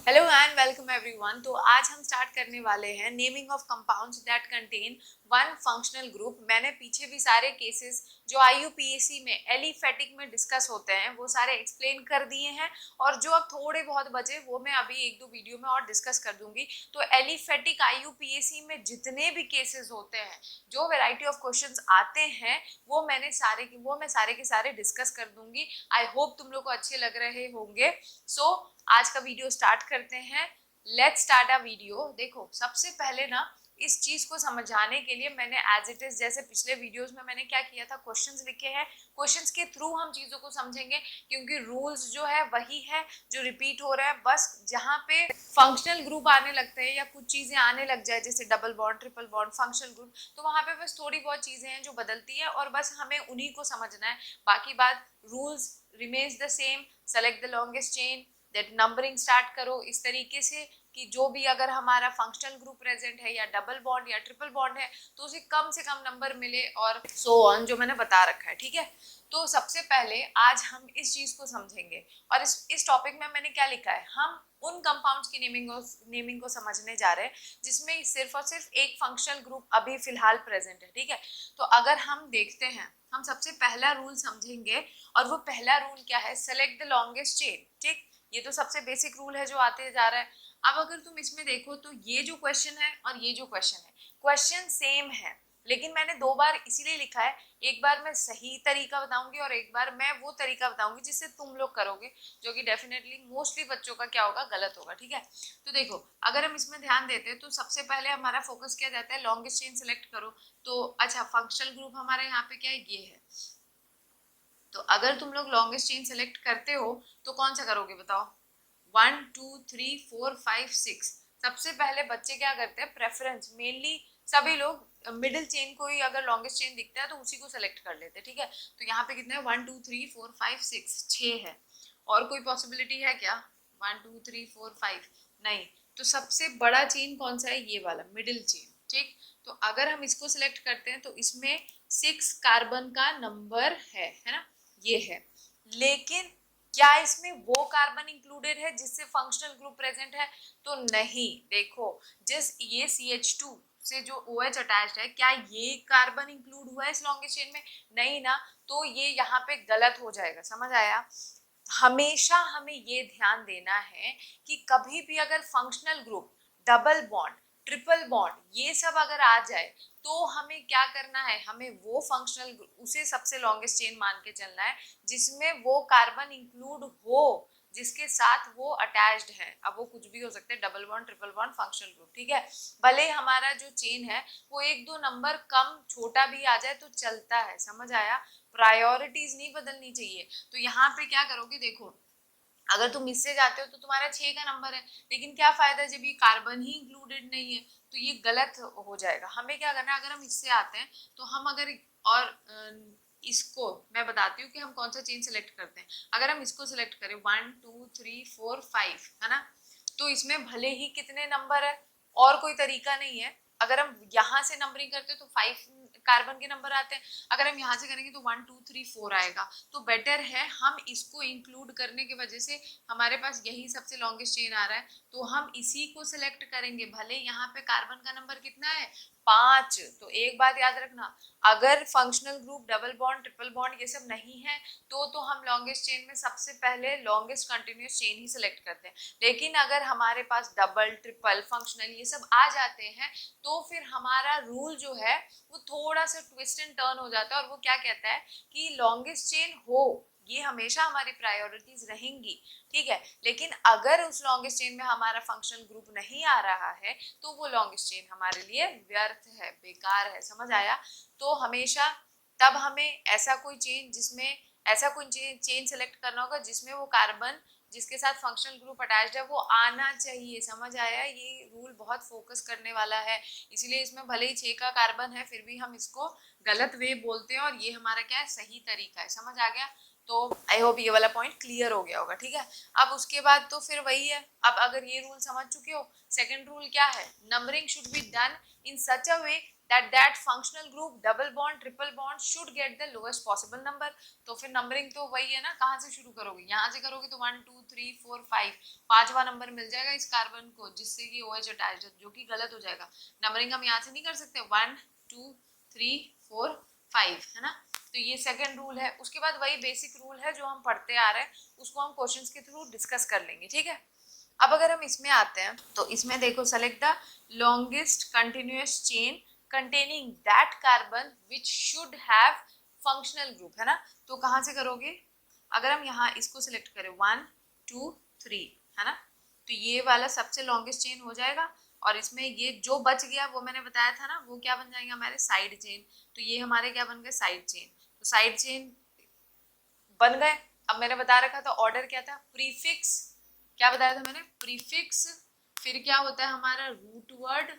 Hello and welcome everyone. तो आज हम स्टार्ट करने वाले हैं naming of compounds that contain one functional group. मैंने पीछे भी सारे केसेस जो आईयूपीएसी में एलिफेटिक में डिस्कस होते हैं वो सारे एक्सप्लेन कर दिए हैं, और जो अब थोड़े बहुत बचे वो मैं अभी एक दो वीडियो में और डिस्कस कर दूंगी। तो एलिफेटिक आईयूपीएसी में जितने भी केसेस होते हैं, जो वैरायटी ऑफ क्वेश्चंस आते हैं, वो मैं सारे के सारे डिस्कस कर दूंगी। आई होप तुम लोग को अच्छे लग रहे होंगे। सो आज का वीडियो स्टार्ट करते हैं। Let's start a video. देखो, सबसे पहले ना इस चीज को समझाने के लिए मैंने एज इट इज, जैसे पिछले वीडियोस में मैंने क्या किया था, क्वेश्चंस लिखे हैं। क्वेश्चंस के थ्रू हम चीजों को समझेंगे, क्योंकि रूल्स जो है वही है जो रिपीट हो रहा है। बस जहाँ पे फंक्शनल ग्रुप आने लगते हैं या कुछ चीजें आने लग जाए, जैसे double bond, triple bond, functional group, तो वहां पे बस थोड़ी बहुत चीजें हैं जो बदलती है, और बस हमें उन्हीं को समझना है। बाकी बात rules remains the same. Select the longest chain, that numbering start करो इस तरीके से कि जो भी अगर हमारा फंक्शनल ग्रुप प्रेजेंट है या डबल बॉन्ड या ट्रिपल बॉन्ड है तो उसे कम से कम नंबर मिले, और सो ऑन जो मैंने बता रखा है। ठीक है, तो सबसे पहले आज हम इस चीज को समझेंगे। और इस टॉपिक में मैंने क्या लिखा है, हम उन कंपाउंड्स की नेमिंग को समझने जा रहे हैं जिसमें सिर्फ और सिर्फ एक फंक्शनल ग्रुप अभी फिलहाल प्रेजेंट है। ठीक है, तो अगर हम देखते हैं, हम सबसे पहला रूल समझेंगे, और वो पहला रूल क्या है, सेलेक्ट द लॉन्गेस्ट चेन। ठीक, ये तो सबसे बेसिक रूल है जो आते जा रहा है। अब अगर तुम इसमें देखो तो ये जो क्वेश्चन है और ये जो क्वेश्चन है, क्वेश्चन सेम है, लेकिन मैंने दो बार इसीलिए लिखा है। एक बार मैं सही तरीका बताऊंगी और एक बार मैं वो तरीका बताऊंगी जिससे तुम लोग करोगे, जो कि डेफिनेटली मोस्टली बच्चों का क्या होगा, गलत होगा। ठीक है, तो देखो, अगर हम इसमें ध्यान देते हैं तो सबसे पहले हमारा फोकस क्या जाता है, लॉन्गेस्ट चेन सेलेक्ट करो। तो अच्छा, फंक्शनल ग्रुप हमारे यहाँ पे क्या है, ये है। तो अगर तुम लोग लॉन्गेस्ट चेन सेलेक्ट करते हो तो कौन सा करोगे बताओ, 1 2 3 4 5 6। सबसे पहले बच्चे क्या करते हैं, प्रेफरेंस मेनली सभी लोग मिडिल चेन को ही अगर लॉन्गेस्ट चेन दिखता है तो उसी को सेलेक्ट कर लेते हैं। ठीक है, तो यहाँ पे कितने हैं, 1 2 3 4 5 6, 6 है। और कोई पॉसिबिलिटी है क्या, 1 2 3 4 5, नहीं। तो सबसे बड़ा चेन कौन सा है, ये वाला मिडिल चेन। ठीक, तो अगर हम इसको सिलेक्ट करते हैं तो इसमें 6 कार्बन का नंबर है ना, ये है। लेकिन क्या इसमें वो कार्बन इंक्लूडेड है जिससे फंक्शनल ग्रुप प्रेजेंट है, तो नहीं। देखो, जिस ये CH2 से जो OH अटैच्ड है, क्या ये कार्बन इंक्लूड हुआ है इस लॉन्गेस्ट चेन में, नहीं ना। तो ये यहाँ पे गलत हो जाएगा, समझ आया। हमेशा हमें ये ध्यान देना है कि कभी भी अगर functional group, double bond, triple bond, ये सब अगर आ जाए तो हमें क्या करना है, हमें वो फंक्शनल उसे सबसे लॉन्गेस्ट चेन मान के चलना है जिसमें वो कार्बन इंक्लूड हो जिसके साथ वो अटैच्ड है। अब वो कुछ भी हो सकते हैं, double bond, triple bond, functional group. ठीक है, भले हमारा जो चेन है वो एक दो नंबर कम छोटा भी आ जाए तो चलता है, समझ आया। प्रायोरिटीज नहीं बदलनी चाहिए। तो यहाँ पे क्या करोगे, देखो, अगर तुम इससे जाते हो तो तुम्हारा 6 का नंबर है, लेकिन क्या फायदा जब ये कार्बन ही इंक्लूडेड नहीं है, तो ये गलत हो जाएगा। हमें क्या करना है, अगर हम इससे आते हैं तो हम अगर, और इसको मैं बताती हूँ कि हम कौन सा चेन सेलेक्ट करते हैं। अगर हम इसको सिलेक्ट करें 1 2 3 4 5, है ना, तो इसमें भले ही कितने नंबर है, और कोई तरीका नहीं है। अगर हम यहाँ से नंबरिंग करते हैं तो 5 कार्बन के नंबर आते हैं, अगर हम यहाँ से करेंगे तो 1 2 3 4 आएगा। तो बेटर है हम इसको इंक्लूड करने की वजह से हमारे पास यही सबसे लॉन्गेस्ट चेन आ रहा है, तो हम इसी को सिलेक्ट करेंगे। भले यहाँ पे कार्बन का नंबर कितना है, 5। तो एक बात याद रखना, अगर functional group, double bond, triple bond ये सब नहीं है तो हम लॉन्गेस्ट चेन में सबसे पहले लॉन्गेस्ट कंटिन्यूस चेन ही सिलेक्ट करते हैं। लेकिन अगर हमारे पास डबल, ट्रिपल, फंक्शनल ये सब आ जाते हैं तो फिर हमारा रूल जो है वो थोड़ा सा ट्विस्ट एंड टर्न हो जाता है, और वो क्या कहता है कि लॉन्गेस्ट चेन हो, ये हमेशा हमारी प्रायोरिटीज रहेंगी। ठीक है, लेकिन अगर उस लॉन्गेस्ट चेन में हमारा फंक्शनल ग्रुप नहीं आ रहा है तो वो लॉन्गेस्ट चेन हमारे लिए व्यर्थ है, बेकार है, समझ आया। तो हमेशा तब हमें ऐसा कोई चेन सेलेक्ट करना होगा जिसमें वो कार्बन जिसके साथ फंक्शनल ग्रुप अटैच्ड है वो आना चाहिए, समझ आया। ये रूल बहुत फोकस करने वाला है, इसीलिए इसमें भले ही 6 का कार्बन है फिर भी हम इसको गलत वे बोलते हैं, और ये हमारा क्या है, सही तरीका है, समझ आ गया। तो आई होप ये वाला पॉइंट क्लियर हो गया होगा। ठीक है, अब उसके बाद तो फिर वही है। अब अगर ये रूल समझ चुके हो, सेकंड रूल क्या है, numbering should be done in such a way that functional group double bond triple bond should get the lowest possible number। तो फिर नंबरिंग तो वही है ना, कहाँ से शुरू करोगे, यहाँ से करोगे तो 1 2 3 4 5 पांचवा नंबर मिल जाएगा इस कार्बन को जिससे कि OH अटैच, जो कि गलत हो जाएगा। नंबरिंग हम यहाँ से नहीं कर सकते 1 2 3 4 5, है ना। तो ये सेकंड रूल है। उसके बाद वही बेसिक रूल है जो हम पढ़ते आ रहे हैं, उसको हम क्वेश्चंस के थ्रू डिस्कस कर लेंगे, ठीक है। अब अगर हम इसमें आते हैं तो इसमें देखो, select the longest continuous chain containing that carbon which should have functional group, है ना। तो कहाँ से करोगे, अगर हम यहाँ इसको सिलेक्ट करें 1 2 3, है ना, तो ये वाला सबसे लॉन्गेस्ट चेन हो जाएगा। और इसमें ये जो बच गया वो मैंने बताया था ना, वो क्या बन जाएंगे हमारे साइड चेन। तो ये हमारे क्या बन गए, साइड चेन। तो साइड चेन बन गए। अब मैंने बता रखा था ऑर्डर क्या था, प्रीफिक्स, क्या बताया था मैंने, प्रीफिक्स, फिर क्या होता है हमारा रूट वर्ड,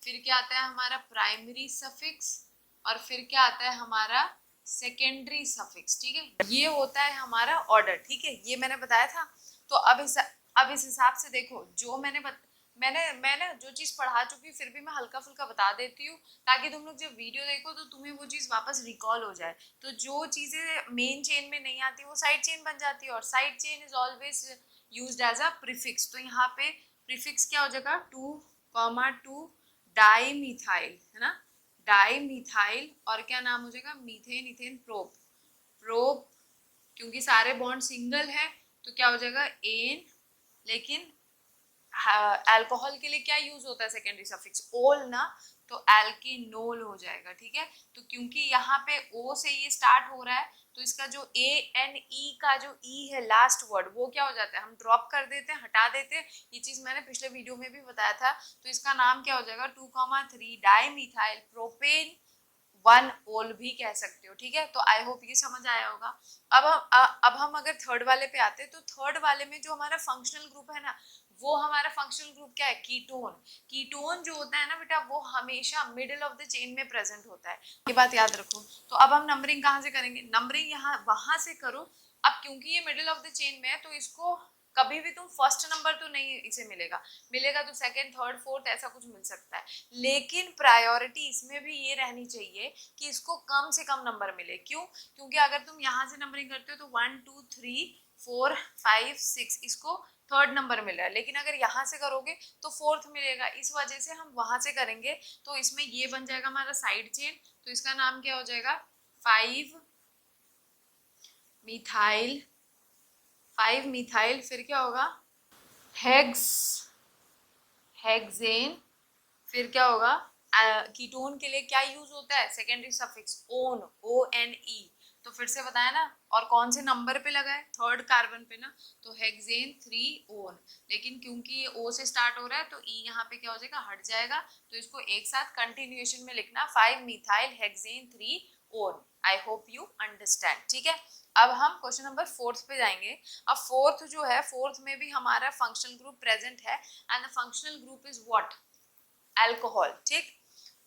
फिर क्या आता है हमारा प्राइमरी सफिक्स, और फिर क्या आता है हमारा सेकेंडरी सफिक्स, ठीक है। ये होता है हमारा ऑर्डर, ठीक है, ये मैंने बताया था। तो अब इस हिसाब से देखो, जो मैंने जो चीज पढ़ा चुकी हूँ फिर भी मैं हल्का फुल्का बता देती हूँ, ताकि तुम लोग जब वीडियो देखो तो तुम्हें वो चीज वापस रिकॉल हो जाए। तो जो चीजें मेन चेन में नहीं आती वो साइड चेन बन जाती है, और side chain is always used as a prefix. तो यहाँ पे प्रीफिक्स क्या हो जाएगा, 2,2 डाई मिथाइल, है ना, डाई मिथाइल, और क्या नाम हो जाएगा, मीथेन, इथेन, प्रोप, प्रोप, क्योंकि सारे बॉन्ड सिंगल है तो क्या हो जाएगा एन, लेकिन अल्कोहल के लिए क्या यूज होता है सेकेंडरी सफिक्स, ओल ना, तो एल्किनोल हो जाएगा, ठीक है। तो क्योंकि यहाँ पे ओ से ये स्टार्ट हो रहा है तो इसका जो ANE का जो ई है लास्ट वर्ड, वो क्या हो जाता है, हम ड्रॉप कर देते हैं, हटा देते हैं। ये चीज मैंने पिछले वीडियो में भी बताया था। तो इसका नाम क्या हो जाएगा, 2,3 डाई मिथाइल प्रोपेन 1 ओल भी कह सकते हो, ठीक है। तो आई होप ये समझ आया होगा। अब हम अगर थर्ड वाले पे आते हैं, तो थर्ड वाले में जो हमारा फंक्शनल ग्रुप है ना, वो हमारा फंक्शनल ग्रुप क्या है, कीटोन। कीटोन जो होता है ना बेटा, वो हमेशा मिडिल ऑफ द चेन में प्रेजेंट होता है, ये बात याद रखो। तो अब हम नंबरिंग कहाँ से करेंगे, नंबरिंग यहाँ वहां से करो। अब क्योंकि ये मिडिल ऑफ द चेन में है तो इसको कभी भी तुम फर्स्ट नंबर तो नहीं इसे मिलेगा, मिलेगा तो सेकंड थर्ड फोर्थ ऐसा कुछ मिल सकता है। लेकिन प्रायोरिटी इसमें भी ये रहनी चाहिए कि इसको कम से कम नंबर मिले। क्यों, क्योंकि अगर तुम यहाँ से नंबरिंग करते हो तो 1 2 3 4 5 6 इसको थर्ड नंबर मिल रहा है, लेकिन अगर यहाँ से करोगे तो फोर्थ मिलेगा। इस वजह से हम वहां से करेंगे। तो इसमें ये बन जाएगा हमारा साइड चेन। तो इसका नाम क्या हो जाएगा, 5 मिथाइल, 5 मिथाइल, फिर क्या होगा, हेक्स, हेक्सेन, फिर क्या होगा, कीटोन के लिए क्या यूज होता है, सेकेंडरी सफिक्स ओन, ONE। तो फिर से बताया ना, और कौन से नंबर पे लगा है, थर्ड कार्बन पे ना, तो हेक्सेन 3 ओन। लेकिन क्योंकि ये O से स्टार्ट हो रहा है तो E यहाँ पे क्या हो जाएगा, हट जाएगा। तो इसको एक साथ कंटिन्यूएशन में लिखना, 5 methyl hexane 3 own. I hope you understand, ठीक है। अब हम क्वेश्चन नंबर 4 पे जाएंगे। अब फोर्थ जो है, फोर्थ में भी हमारा फंक्शनल ग्रुप प्रेजेंट है, and the functional group is what, alcohol, ठीक।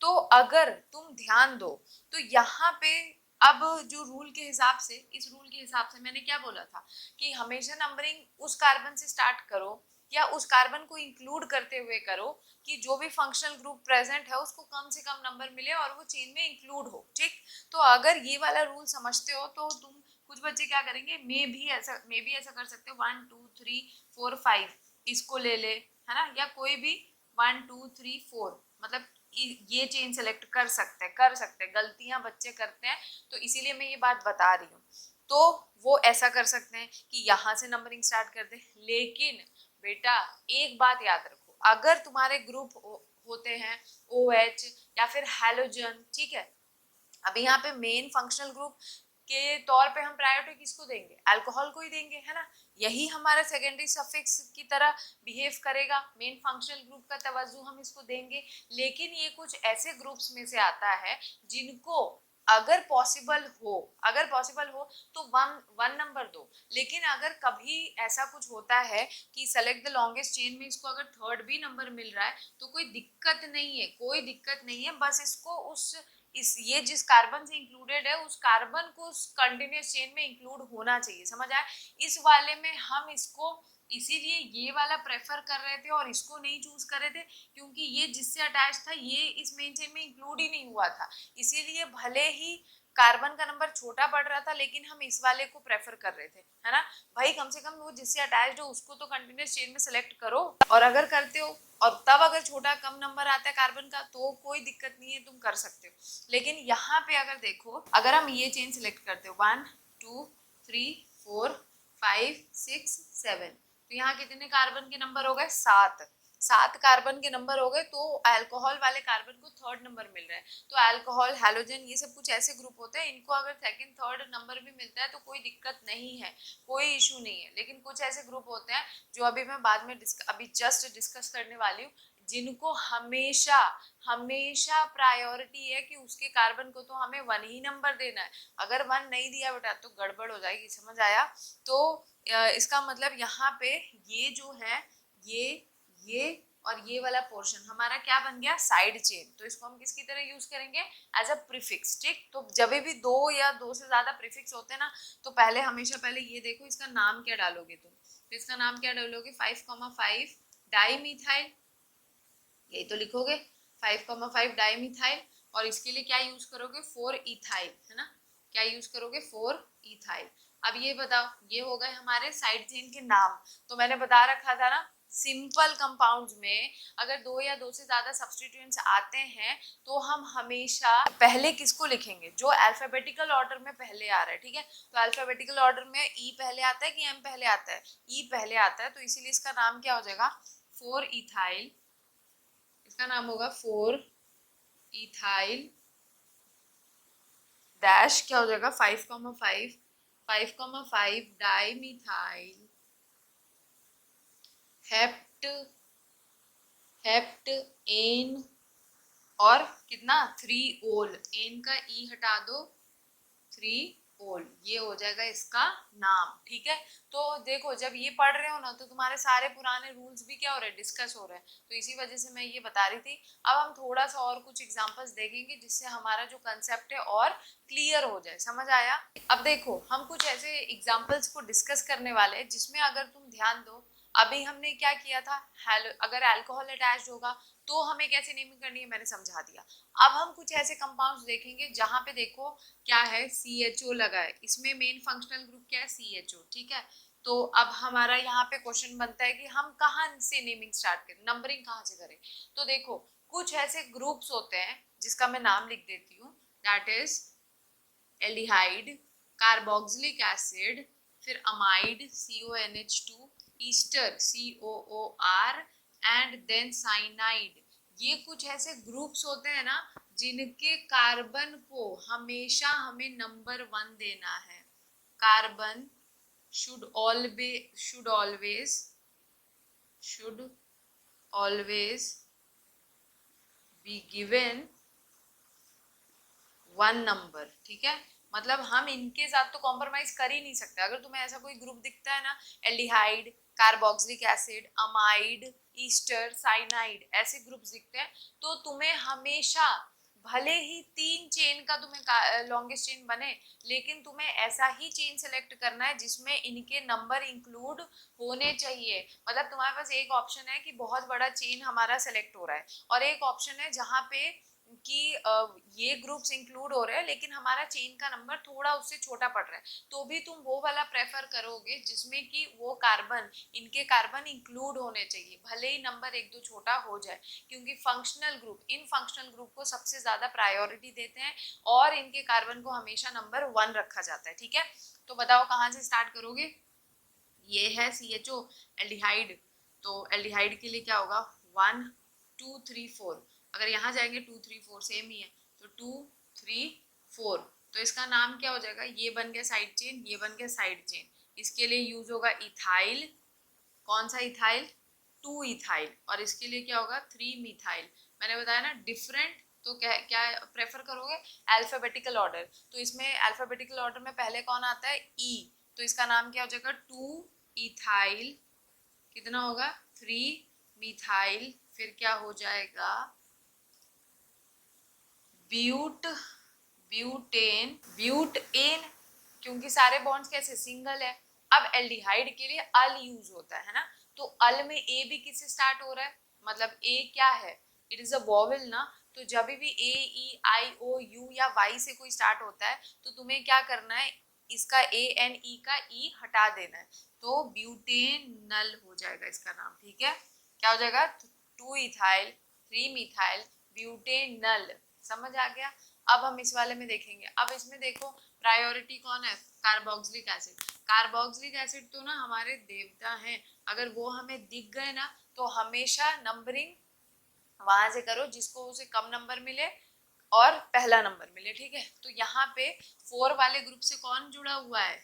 तो अगर तुम ध्यान दो तो यहाँ पे अब जो रूल के हिसाब से, इस रूल के हिसाब से मैंने क्या बोला था कि हमेशा नंबरिंग उस कार्बन से स्टार्ट करो या उस कार्बन को इंक्लूड करते हुए करो कि जो भी फंक्शनल ग्रुप प्रेजेंट है उसको कम से कम नंबर मिले और वो चेन में इंक्लूड हो, ठीक। तो अगर ये वाला रूल समझते हो तो तुम, कुछ बच्चे क्या करेंगे, मे भी ऐसा कर सकते हो 1 2 3 4 5 इसको ले ले, है ना, या कोई भी 1 2 3 4, मतलब ये चेन सेलेक्ट कर सकते हैं, गलतियां बच्चे करते हैं तो इसीलिए मैं ये बात बता रही हूँ। तो वो ऐसा कर सकते हैं कि यहाँ से नंबरिंग स्टार्ट कर दे। लेकिन बेटा एक बात याद रखो, अगर तुम्हारे ग्रुप होते हैं OH या फिर हैलोजन, ठीक है, अभी यहाँ पे मेन फंक्शनल ग्रुप के तौर पे हम प्रायोरिटी किसको देंगे, अल्कोहल को ही देंगे, है ना। यही हमारा सेकेंडरी सफिक्स की तरह बिहेव करेगा, मेन फंक्शनल ग्रुप का तवज्जो हम इसको देंगे। लेकिन ये कुछ ऐसे ग्रुप्स में से आता है जिनको अगर पॉसिबल हो तो वन नंबर दो। लेकिन अगर कभी ऐसा कुछ होता है कि सेलेक्ट द लॉन्गेस्ट चेन में इसको अगर थर्ड भी नंबर मिल रहा है तो कोई दिक्कत नहीं है, बस इसको ये जिस कार्बन से इंक्लूडेड है उस कार्बन को उस कंटिन्यूअस चेन में इंक्लूड होना चाहिए, समझ आया। इस वाले में हम इसको इसीलिए ये वाला प्रेफर कर रहे थे और इसको नहीं चूज कर रहे थे, क्योंकि ये जिससे अटैच था ये इस मेन चेन में इंक्लूड ही नहीं हुआ था। इसीलिए भले ही कार्बन का नंबर छोटा पड़ रहा था लेकिन हम इस वाले को प्रेफर कर रहे थे, है ना भाई। कम से कम वो जिससे अटैच्ड हो उसको तो कंटिन्यूअस चेन में सेलेक्ट करो, और अगर करते हो और तब अगर छोटा कम नंबर आता है कार्बन का तो कोई दिक्कत नहीं है, तुम कर सकते हो। लेकिन यहाँ पे अगर देखो, अगर हम ये चेन सिलेक्ट करते हो 1 2 3 4 5 6 7, तो यहाँ कितने कार्बन के नंबर हो गए? 7। 7 कार्बन के नंबर हो गए, तो अल्कोहल वाले कार्बन को थर्ड नंबर मिल रहा है। तो अल्कोहल, हैलोजन, ये सब कुछ ऐसे ग्रुप होते हैं, इनको अगर सेकंड थर्ड नंबर भी मिलता है तो कोई दिक्कत नहीं है, कोई इशू नहीं है। लेकिन कुछ ऐसे ग्रुप होते हैं जो अभी मैं बाद में अभी जस्ट डिस्कस करने वाली हूँ, जिनको हमेशा हमेशा प्रायोरिटी है कि उसके कार्बन को तो हमें 1 ही नंबर देना है। अगर 1 नहीं दिया बेटा तो गड़बड़ हो जाएगी, समझ आया? तो इसका मतलब यहाँ पे ये जो है ये और ये वाला पोर्शन हमारा क्या बन गया? Side chain. तो इसको हम किसकी तरह यूज करेंगे? As a prefix. ठीक, तो जब भी दो या दो से ज्यादा प्रीफिक्स होते हैं ना, तो पहले हमेशा पहले ये देखो इसका नाम क्या डालोगे तुम। तो इसका नाम क्या डालोगे? 5,5 डाई मिथाइल, यही तो लिखोगे 5,5 डाई मिथाइल। और इसके लिए क्या यूज करोगे? 4 इथाइल, है ना। क्या यूज करोगे? 4 इथाइल। अब ये बताओ, ये हो गए हमारे साइड चेन के नाम। तो मैंने बता रखा था ना, सिंपल कंपाउंड्स में अगर दो या दो से ज्यादा सब्स्टिट्यूएंट्स आते हैं तो हम हमेशा पहले किसको लिखेंगे? जो अल्फाबेटिकल ऑर्डर में पहले आ रहा है, ठीक है। तो अल्फाबेटिकल ऑर्डर में ई पहले आता है कि एम पहले आता है? ई पहले आता है, तो इसीलिए इसका नाम क्या हो जाएगा? 4 इथाइल। इसका नाम होगा 4 इथाइल डैश क्या हो जाएगा? 5,5 di methyl hept hept ene, और कितना? 3 ओल। एन का ई हटा दो, 3 ओल, ये हो जाएगा इसका नाम, ठीक है। तो देखो जब ये पढ़ रहे हो ना तो तुम्हारे सारे पुराने रूल्स भी क्या हो रहे हैं? डिस्कस हो रहे हैं। तो इसी वजह से मैं ये बता रही थी। अब हम थोड़ा सा और कुछ एग्जांपल्स देखेंगे जिससे हमारा जो कंसेप्ट है और क्लियर हो जाए, समझ आया? अब देखो हम कुछ ऐसे एग्जाम्पल्स को डिस्कस करने वाले हैं जिसमें अगर तुम ध्यान दो, अभी हमने क्या किया था? अगर अल्कोहल अटैच्ड होगा तो हमें कैसे नेमिंग करनी है मैंने समझा दिया। अब हम कुछ ऐसे कंपाउंड्स देखेंगे जहां पे देखो क्या है? CHO लगा है, इसमें मेन फंक्शनल ग्रुप क्या है? CHO, ठीक है। तो अब हमारा यहाँ पे क्वेश्चन बनता है कि हम कहाँ से नेमिंग स्टार्ट करें, नंबरिंग कहाँ से करें? तो देखो कुछ ऐसे ग्रुप्स होते हैं जिसका मैं नाम लिख देती हूँ, that is aldehyde, carboxylic acid, फिर amide CONH2, ester COOR, and then cyanide. ये कुछ ऐसे ग्रुप्स होते हैं ना जिनके कार्बन को हमेशा हमें नंबर 1 देना है। Carbon should always be given 1 number, ठीक है। मतलब हम इनके साथ तो कॉम्प्रोमाइज कर ही नहीं सकते। अगर तुम्हें ऐसा कोई ग्रुप दिखता है ना, aldehyde, carboxylic acid, amide, Easter, cyanide, ऐसे ग्रुप्स दिखते हैं तो तुम्हें हमेशा, भले ही 3 चेन का तुम्हें लॉन्गेस्ट चेन बने, लेकिन तुम्हें ऐसा ही चेन सेलेक्ट करना है जिसमें इनके नंबर इंक्लूड होने चाहिए। मतलब तुम्हारे पास एक ऑप्शन है कि बहुत बड़ा चेन हमारा सेलेक्ट हो रहा है, और एक ऑप्शन है जहाँ पे कि ये ग्रुप्स इंक्लूड हो रहे हैं लेकिन हमारा चेन का नंबर थोड़ा उससे छोटा पड़ रहा है, तो भी तुम वो वाला प्रेफर करोगे जिसमें कि वो कार्बन, इनके कार्बन इंक्लूड होने चाहिए, भले ही नंबर एक दो छोटा हो जाए। क्योंकि फंक्शनल ग्रुप, इन फंक्शनल ग्रुप को सबसे ज्यादा प्रायोरिटी देते हैं और इनके कार्बन को हमेशा नंबर 1 रखा जाता है, ठीक है। तो बताओ कहाँ से स्टार्ट करोगे? ये है CHO, एल्डिहाइड। तो एल्डिहाइड के लिए क्या होगा? 1 2 3 4। अगर यहाँ जाएंगे 2 3 4 सेम ही है, तो 2 3 4। तो इसका नाम क्या हो जाएगा? ये बन गया साइड चेन, ये बन गया साइड चेन। इसके लिए यूज होगा इथाइल। कौन सा इथाइल? 2 इथाइल। और इसके लिए क्या होगा? 3 मिथाइल। मैंने बताया ना डिफरेंट, तो क्या क्या प्रेफर करोगे? Alphabetical order. तो इसमें अल्फाबेटिकल ऑर्डर में पहले कौन आता है? ई। तो इसका नाम क्या हो जाएगा? 2 इथाइल, कितना होगा? 3 मिथाइल। फिर क्या हो जाएगा? ब्यूटेन। क्योंकि सारे बॉन्ड्स कैसे? सिंगल है, अब एल्डिहाइड के लिए अल यूज होता है ना, तो अल में ए भी किससे स्टार्ट हो रहा है, मतलब ए क्या है, इट इज अ वॉवेल ना, तो जब भी ए ई आई ओ यू या वाई से कोई स्टार्ट होता है तो तुम्हें क्या करना है, इसका ए एन ई का ई हटा देना है, तो ब्यूटेनल हो जाएगा इसका नाम, ठीक है, क्या हो जाएगा, 2 इथाइल 3 मिथाइल ब्यूटेनल, समझ आ गया। अब हम इस वाले में देखेंगे, अब इसमें देखो प्रायोरिटी कौन है, कार्बोक्सिलिक एसिड, कार्बोक्सिलिक एसिड तो ना हमारे देवता हैं, अगर वो हमें दिख गए ना तो हमेशा नंबरिंग वहां से करो जिसको उसे कम नंबर मिले और पहला नंबर मिले, ठीक है। तो यहाँ पे 4 वाले ग्रुप से कौन जुड़ा हुआ है,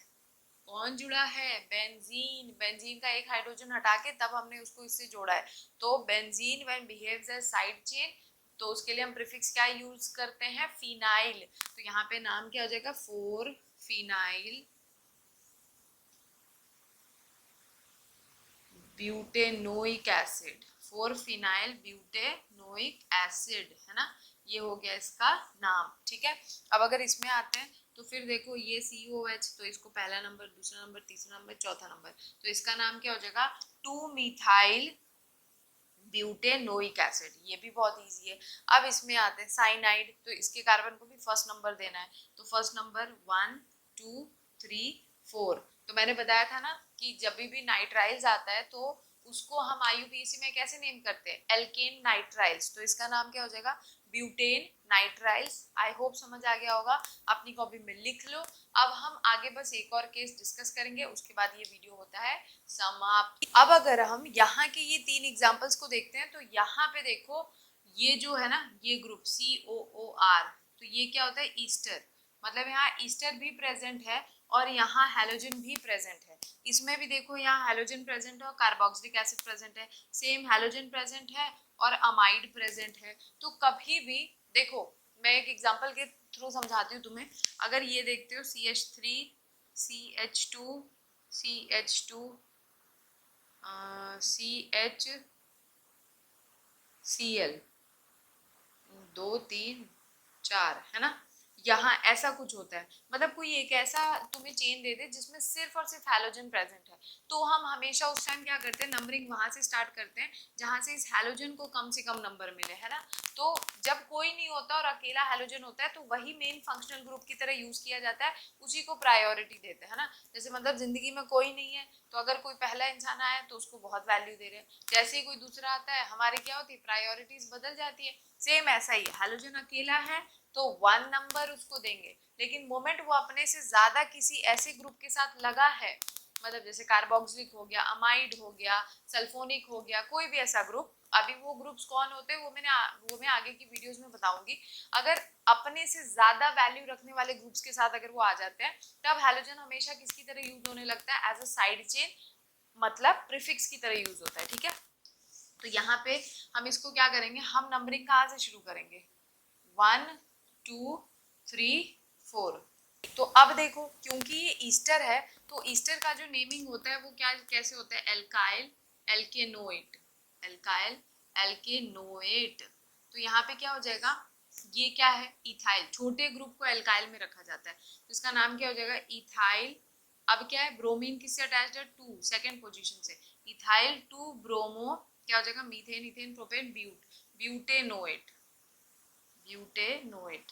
कौन जुड़ा है, बेंजीन, बेंजीन का एक हाइड्रोजन हटा के तब हमने उसको इससे जोड़ा है, तो benzene when behaves as side chain, तो उसके लिए हम प्रीफिक्स क्या यूज करते हैं, फिनाइल, तो यहाँ पे नाम क्या हो जाएगा, 4 phenyl butanoic acid, 4 phenyl butanoic acid, है ना, ये हो गया इसका नाम, ठीक है। अब अगर इसमें आते हैं तो फिर देखो ये COH, तो इसको पहला नंबर, दूसरा नंबर, तीसरा नंबर, चौथा नंबर, तो इसका नाम क्या हो जाएगा, 2 मिथाइल ब्यूटेनोइक एसिड, ये भी बहुत इजी है। अब इसमें आते हैं साइनाइड, तो इसके कार्बन को भी फर्स्ट नंबर देना है, तो फर्स्ट नंबर 1 2 3 4, तो मैंने बताया था ना कि जब भी नाइट्राइल्स आता है तो उसको हम IUPAC में कैसे नेम करते हैं, एल्केन नाइट्राइल्स, तो इसका नाम क्या हो जाएगा, ब्यूटेन नाइट्राइल्स। आई होप समझ आ गया होगा, अपनी कॉपी में लिख लो। अब हम आगे बस एक और केस डिस्कस करेंगे, उसके बाद ये वीडियो होता है समाप्त। अब अगर हम यहाँ के ये 3 एग्जांपल्स को देखते हैं तो यहाँ पे देखो ये जो है ना, ये ग्रुप COOR, तो ये क्या होता है, ईस्टर, मतलब यहाँ ईस्टर भी प्रेजेंट है और यहाँ हैलोजन भी प्रेजेंट है, इसमें भी देखो यहाँ हैलोजन प्रेजेंट है और कार्बोक्सिलिक एसिड प्रेजेंट है, सेम हैलोजन प्रेजेंट है और अमाइड प्रेजेंट है। तो कभी भी देखो, मैं एक एग्जांपल के थ्रू समझाती हूँ तुम्हें, अगर ये देखते हो CH3 CH2 CH2 CHCl 2 3 4, है ना, यहाँ ऐसा कुछ होता है, मतलब कोई एक ऐसा तुम्हें चेन दे दे जिसमें सिर्फ और सिर्फ हैलोजन प्रेजेंट है, तो हम हमेशा उस टाइम क्या करते हैं, नंबरिंग वहां से स्टार्ट करते हैं जहां से इस हैलोजन को कम से कम नंबर मिले, है ना। तो जब कोई नहीं होता और अकेला हैलोजन होता है तो वही मेन फंक्शनल ग्रुप की तरह यूज किया जाता है, उसी को प्रायोरिटी देते हैं, है ना। जैसे मतलब जिंदगी में कोई नहीं है तो अगर कोई पहला इंसान आया तो उसको बहुत वैल्यू दे रहे हैं, जैसे ही कोई दूसरा आता है हमारे क्या होती है, प्रायोरिटीज बदल जाती है। सेम ऐसा ही हैलोजन अकेला है तो 1 नंबर उसको देंगे, लेकिन मोमेंट वो अपने से ज्यादा किसी ऐसे ग्रुप के साथ लगा है, मतलब जैसे कार्बोक्सिलिक हो गया, अमाइड हो गया, सल्फोनिक हो गया, कोई भी ऐसा ग्रुप, अभी वो ग्रुप्स कौन होते हैं वो मैं आगे की वीडियोस में बताऊंगी। अगर अपने से ज्यादा वैल्यू रखने वाले ग्रुप्स के साथ अगर वो आ जाते हैं तब हैलोजन हमेशा किसकी तरह यूज होने लगता है, एज अ साइड चेन, मतलब प्रीफिक्स की तरह यूज होता है, ठीक है। तो यहाँ पे हम इसको क्या करेंगे, हम नंबरिंग कहाँ से शुरू करेंगे, 1 2 3 4, तो अब देखो क्योंकि ये ईस्टर है तो ईस्टर का जो नेमिंग होता है वो क्या कैसे होता है, एल्काइल एल्केनोएट, एल्काइल एल्केनोएट, तो यहाँ पे क्या हो जाएगा, ये क्या है, इथाइल, छोटे ग्रुप को एल्काइल में रखा जाता है तो इसका नाम क्या हो जाएगा, इथाइल। अब क्या है, ब्रोमीन किससे अटैच्ड है, 2 सेकेंड पोजीशन से, इथाइल 2 ब्रोमो क्या हो जाएगा, मीथेन इथेन प्रोपेन ब्यूट, ब्यूटेनोएट, ब्यूटेनोएट,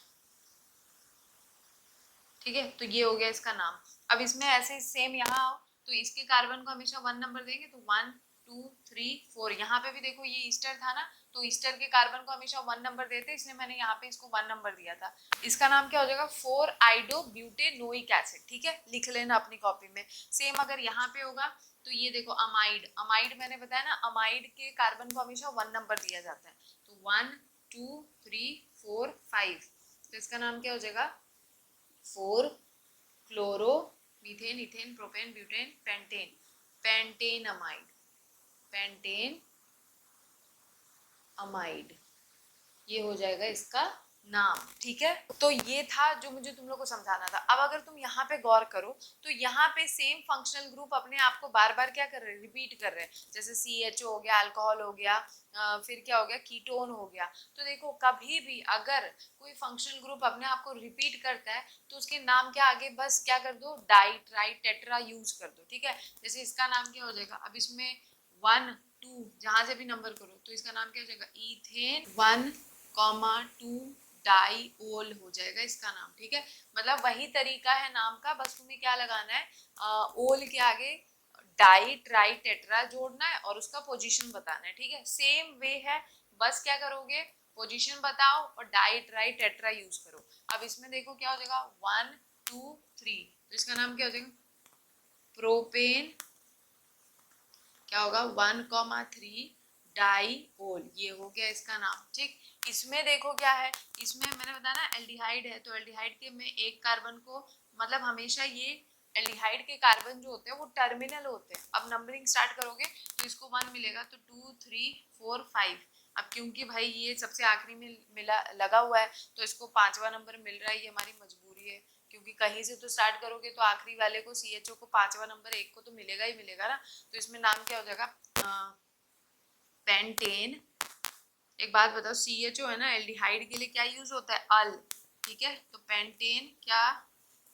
ठीक है। तो ये हो गया इसका नाम। अब इसमें ऐसे सेम यहाँ आओ तो इसके कार्बन को हमेशा 1 नंबर देंगे, तो 1 2 3 4, यहाँ पे भी देखो ये ईस्टर था ना तो ईस्टर के कार्बन को हमेशा 1 नंबर देते, इसलिए मैंने यहाँ पे इसको 1 नंबर दिया था। इसका नाम क्या हो जाएगा, 4 आइडो ब्यूटेनोइक एसिड, ठीक है, लिख लेना अपनी कॉपी में। सेम अगर यहाँ पे होगा तो ये देखो अमाइड, अमाइड मैंने बताया ना, अमाइड के कार्बन को हमेशा 1 नंबर दिया जाता है, तो 1 2 3 4 5, तो इसका नाम क्या हो जाएगा, 4 chloro methane ethane propane butane pentane, pentane amide, pentane amide, ये हो जाएगा इसका नाम, ठीक है। तो ये था जो मुझे तुम लोग को समझाना था। अब अगर तुम यहाँ पे गौर करो तो यहाँ पे सेम फंक्शनल ग्रुप अपने आप को बार बार क्या कर रहे हैं, रिपीट कर रहे हैं। जैसे CHO हो गया, अल्कोहल हो गया, फिर क्या हो गया, कीटोन हो गया। तो देखो कभी भी अगर कोई फंक्शनल ग्रुप अपने आप को रिपीट करता है तो उसके नाम के आगे बस क्या कर दो, डाई ट्राई टेट्रा यूज कर दो, ठीक है। जैसे इसका नाम क्या हो जाएगा, अब इसमें 1 2 जहां से भी नंबर करो तो इसका नाम क्या हो जाएगा, इथेन 1,2 डाईओल हो जाएगा इसका नाम, ठीक है। मतलब वही तरीका है नाम का, बस तुम्हें क्या लगाना है, ओल के आगे डाई ट्राई टेट्रा जोड़ना है और उसका पोजीशन बताना है, ठीक है। सेम वे है, बस क्या करोगे, पोजीशन बताओ और डाई ट्राई टेट्रा यूज करो। अब इसमें देखो क्या हो जाएगा, 1 2 3, तो इसका नाम क्या हो जाएगा, प्रोपेन क्या होगा, 1,3 डाईओल, ये हो गया इसका नाम, ठीक। इसमें देखो क्या है, इसमें मैंने बताया ना एल्डिहाइड है, तो एल्डिहाइड के में एक कार्बन को, मतलब हमेशा ये एल्डिहाइड के कार्बन जो होते हैं वो टर्मिनल होते हैं। अब नंबरिंग स्टार्ट करोगे तो इसको 1 मिलेगा, तो 2 3 4 5। अब क्योंकि भाई ये सबसे आखिरी में मिला लगा हुआ है तो इसको 5वां नंबर मिल रहा है, ये हमारी मजबूरी है, क्योंकि कहीं से तो स्टार्ट करोगे तो आखिरी वाले को CHO को 5वां नंबर, एक को तो मिलेगा ही मिलेगा ना। तो इसमें नाम क्या हो जाएगा, पेंटेन। एक बात बताओ, CHO है ना, एल्डिहाइड के लिए क्या यूज होता है, अल, ठीक है। तो पेंटेन क्या,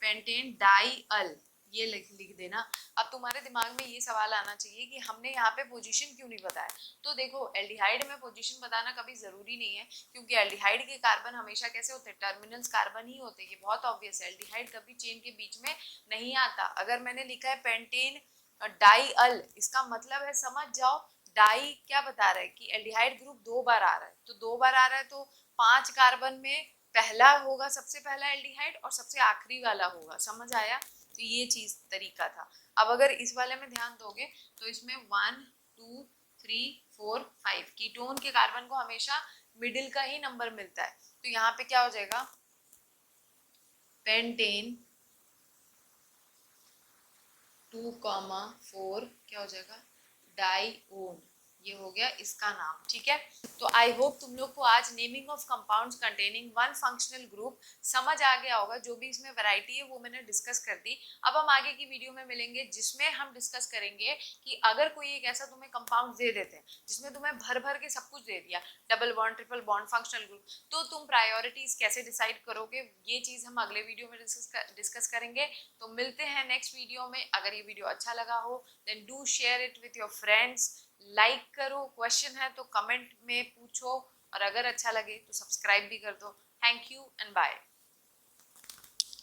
पेंटेन डाई अल, ये लिख देना। अब तुम्हारे दिमाग में ये सवाल आना चाहिए कि हमने यहाँ पे पोजीशन क्यों नहीं बताया। तो देखो एल्डिहाइड में पोजीशन बताना कभी जरूरी नहीं है, क्योंकि एल्डिहाइड के कार्बन हमेशा कैसे होते हैं, टर्मिनल्स कार्बन ही होते हैं, ये बहुत ऑब्वियस है। एल्डिहाइड कभी चेन के बीच में नहीं आता। अगर मैंने लिखा है पेंटेन डाई अल, इसका मतलब है, समझ जाओ, डाई क्या बता रहा है कि एल्डिहाइड ग्रुप 2 बार आ रहा है, तो 2 बार आ रहा है तो 5 कार्बन में पहला होगा, सबसे पहला एल्डिहाइड, और सबसे आखिरी वाला होगा, समझ आया। तो ये चीज तरीका था। अब अगर इस वाले में ध्यान दोगे तो इसमें 1 2 3 4 5 कीटोन के कार्बन को हमेशा मिडिल का ही नंबर मिलता है, तो यहाँ पे क्या हो जाएगा, पेंटेन 2,4 क्या हो जाएगा, डाईओन, ये हो गया इसका नाम, ठीक है। तो आई होप तुम लोग को आज naming of compounds containing one functional group समझ आ गया होगा। जो भी इसमें वैरायटी है वो मैंने डिस्कस कर दी। अब हम आगे की वीडियो में मिलेंगे जिसमें हम डिस्कस करेंगे कि अगर कोई एक ऐसा तुम्हें कंपाउंड दे देते हैं जिसमें तुम्हें भर भर के सब कुछ दे दिया, double bond triple bond functional group, तो तुम प्रायोरिटीज कैसे डिसाइड करोगे, ये चीज हम अगले वीडियो में डिस्कस करेंगे। तो मिलते हैं नेक्स्ट वीडियो में। अगर ये वीडियो अच्छा लगा हो then do share it with your friends, like करो, क्वेश्चन है तो कमेंट में पूछो, और अगर अच्छा लगे तो सब्सक्राइब भी कर दो। Thank you and bye.